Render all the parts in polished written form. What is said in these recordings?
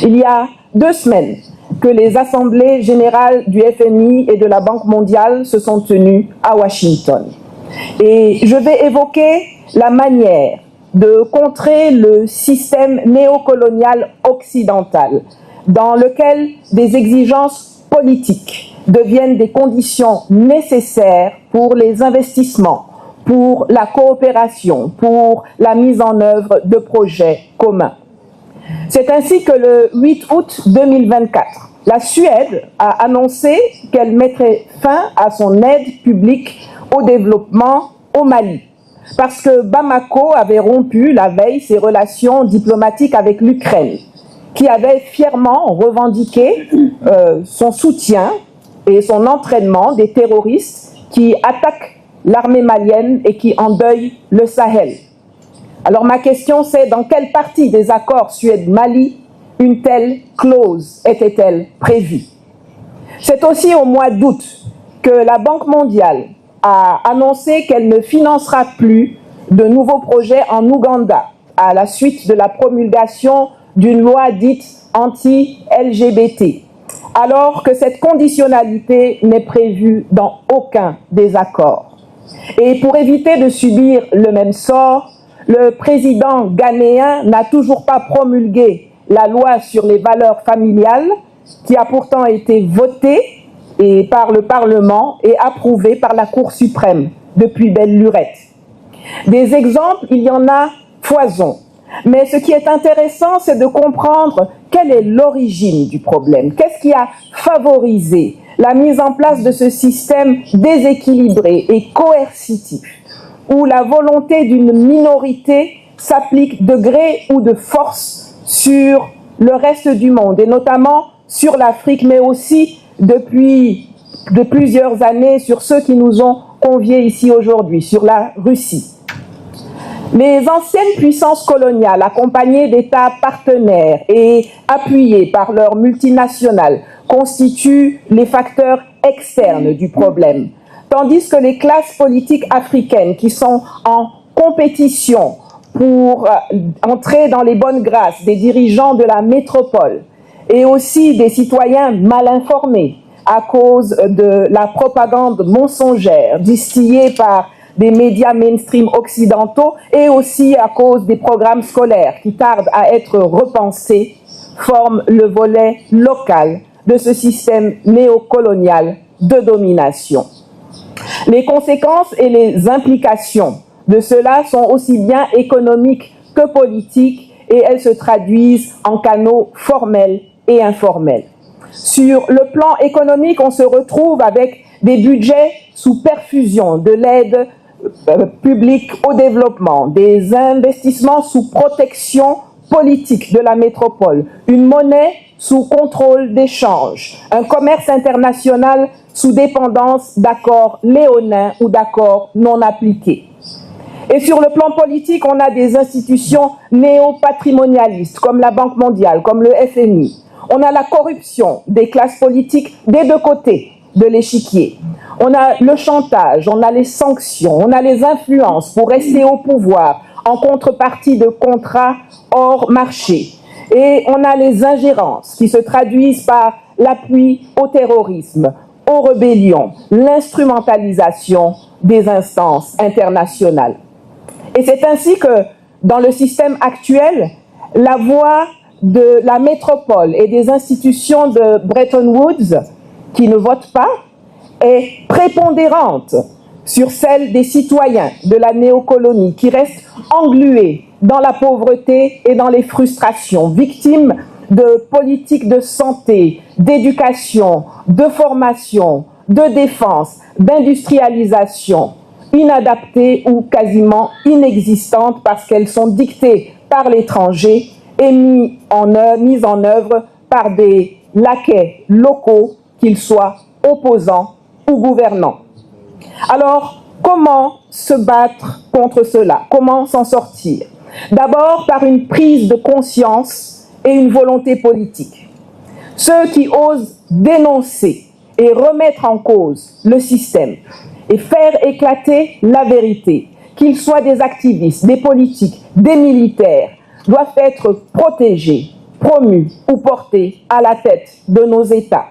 Il y a 2 semaines que les assemblées générales du FMI et de la Banque mondiale se sont tenues à Washington. Et je vais évoquer la manière de contrer le système néocolonial occidental dans lequel des exigences politiques deviennent des conditions nécessaires pour les investissements, pour la coopération, pour la mise en œuvre de projets communs. C'est ainsi que le 8 août 2024, la Suède a annoncé qu'elle mettrait fin à son aide publique au développement au Mali, parce que Bamako avait rompu la veille ses relations diplomatiques avec l'Ukraine, qui avait fièrement revendiqué son soutien et son entraînement des terroristes qui attaquent l'armée malienne et qui endeuillent le Sahel. Alors ma question c'est, dans quelle partie des accords Suède-Mali une telle clause était-elle prévue? C'est aussi au mois d'août que la Banque mondiale a annoncé qu'elle ne financera plus de nouveaux projets en Ouganda à la suite de la promulgation d'une loi dite anti-LGBT, alors que cette conditionnalité n'est prévue dans aucun des accords. Et pour éviter de subir le même sort, le président ghanéen n'a toujours pas promulgué la loi sur les valeurs familiales, qui a pourtant été votée par le Parlement et approuvée par la Cour suprême depuis belle lurette. Des exemples, il y en a foison. Mais ce qui est intéressant, c'est de comprendre quelle est l'origine du problème. Qu'est-ce qui a favorisé la mise en place de ce système déséquilibré et coercitif, où la volonté d'une minorité s'applique de gré ou de force sur le reste du monde, et notamment sur l'Afrique, mais aussi depuis plusieurs années sur ceux qui nous ont conviés ici aujourd'hui, sur la Russie. Les anciennes puissances coloniales, accompagnées d'États partenaires et appuyées par leurs multinationales, constituent les facteurs externes du problème, tandis que les classes politiques africaines qui sont en compétition pour entrer dans les bonnes grâces des dirigeants de la métropole et aussi des citoyens mal informés à cause de la propagande mensongère distillée par des médias mainstream occidentaux et aussi à cause des programmes scolaires qui tardent à être repensés, forment le volet local de ce système néocolonial de domination. Les conséquences et les implications de cela sont aussi bien économiques que politiques et elles se traduisent en canaux formels et informels. Sur le plan économique, on se retrouve avec des budgets sous perfusion de l'aide publique au développement, des investissements sous protection politique de la métropole, une monnaie sous contrôle d'échange, un commerce international sous dépendance d'accords léonins ou d'accords non appliqués. Et sur le plan politique, on a des institutions néo-patrimonialistes comme la Banque mondiale, comme le FMI. On a la corruption des classes politiques des deux côtés de l'échiquier. On a le chantage, on a les sanctions, on a les influences pour rester au pouvoir en contrepartie de contrats hors marché. Et on a les ingérences qui se traduisent par l'appui au terrorisme, aux rébellions, l'instrumentalisation des instances internationales. Et c'est ainsi que, dans le système actuel, la voix de la métropole et des institutions de Bretton Woods, qui ne votent pas, est prépondérante sur celle des citoyens de la néocolonie qui restent englués dans la pauvreté et dans les frustrations, victimes de politiques de santé, d'éducation, de formation, de défense, d'industrialisation, inadaptées ou quasiment inexistantes parce qu'elles sont dictées par l'étranger et mises en œuvre par des laquais locaux, qu'ils soient opposants ou gouvernants. Alors, comment se battre contre cela? Comment s'en sortir? D'abord, par une prise de conscience et une volonté politique. Ceux qui osent dénoncer et remettre en cause le système et faire éclater la vérité, qu'ils soient des activistes, des politiques, des militaires, doivent être protégés promus ou portés à la tête de nos États.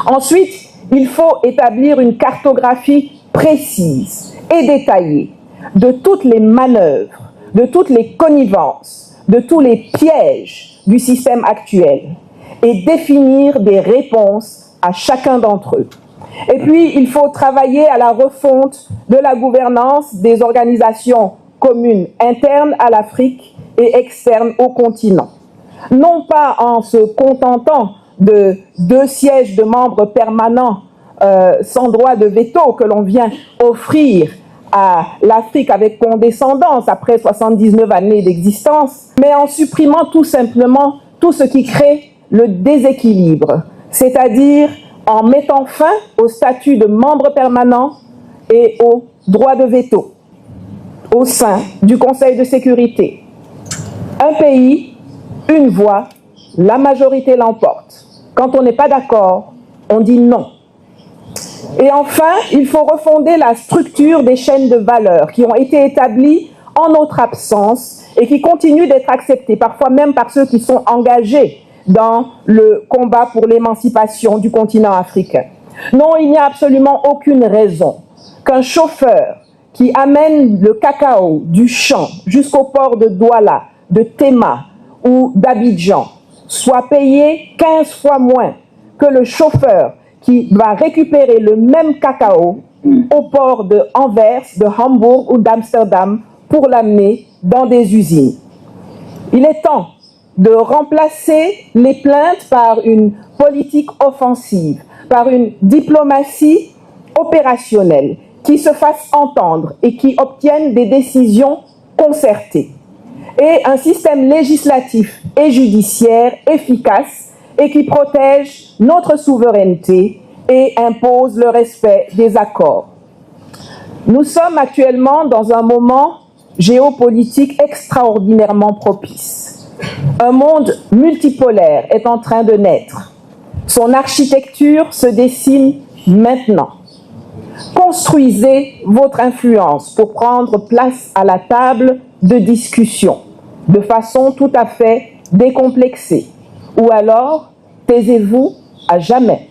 Ensuite, il faut établir une cartographie précise et détaillée de toutes les manœuvres, de toutes les connivences, de tous les pièges du système actuel et définir des réponses à chacun d'entre eux. Et puis, il faut travailler à la refonte de la gouvernance des organisations communes internes à l'Afrique et externes au continent. Non pas en se contentant de 2 sièges de membres permanents sans droit de veto que l'on vient offrir à l'Afrique avec condescendance après 79 années d'existence, mais en supprimant tout simplement tout ce qui crée le déséquilibre, c'est-à-dire en mettant fin au statut de membre permanent et au droit de veto au sein du Conseil de sécurité. Un pays, une voix, la majorité l'emporte. Quand on n'est pas d'accord, on dit non. Et enfin, il faut refonder la structure des chaînes de valeur qui ont été établies en notre absence et qui continuent d'être acceptées, parfois même par ceux qui sont engagés dans le combat pour l'émancipation du continent africain. Non, il n'y a absolument aucune raison qu'un chauffeur qui amène le cacao du champ jusqu'au port de Douala, de Tema ou d'Abidjan soit payé 15 fois moins que le chauffeur qui va récupérer le même cacao au port de Anvers, de Hambourg ou d'Amsterdam pour l'amener dans des usines. Il est temps de remplacer les plaintes par une politique offensive, par une diplomatie opérationnelle qui se fasse entendre et qui obtienne des décisions concertées. Et un système législatif et judiciaire efficace et qui protège notre souveraineté et impose le respect des accords. Nous sommes actuellement dans un moment géopolitique extraordinairement propice. Un monde multipolaire est en train de naître. Son architecture se dessine maintenant. Construisez votre influence pour prendre place à la table de discussion de façon tout à fait décomplexée. Ou alors, taisez-vous à jamais.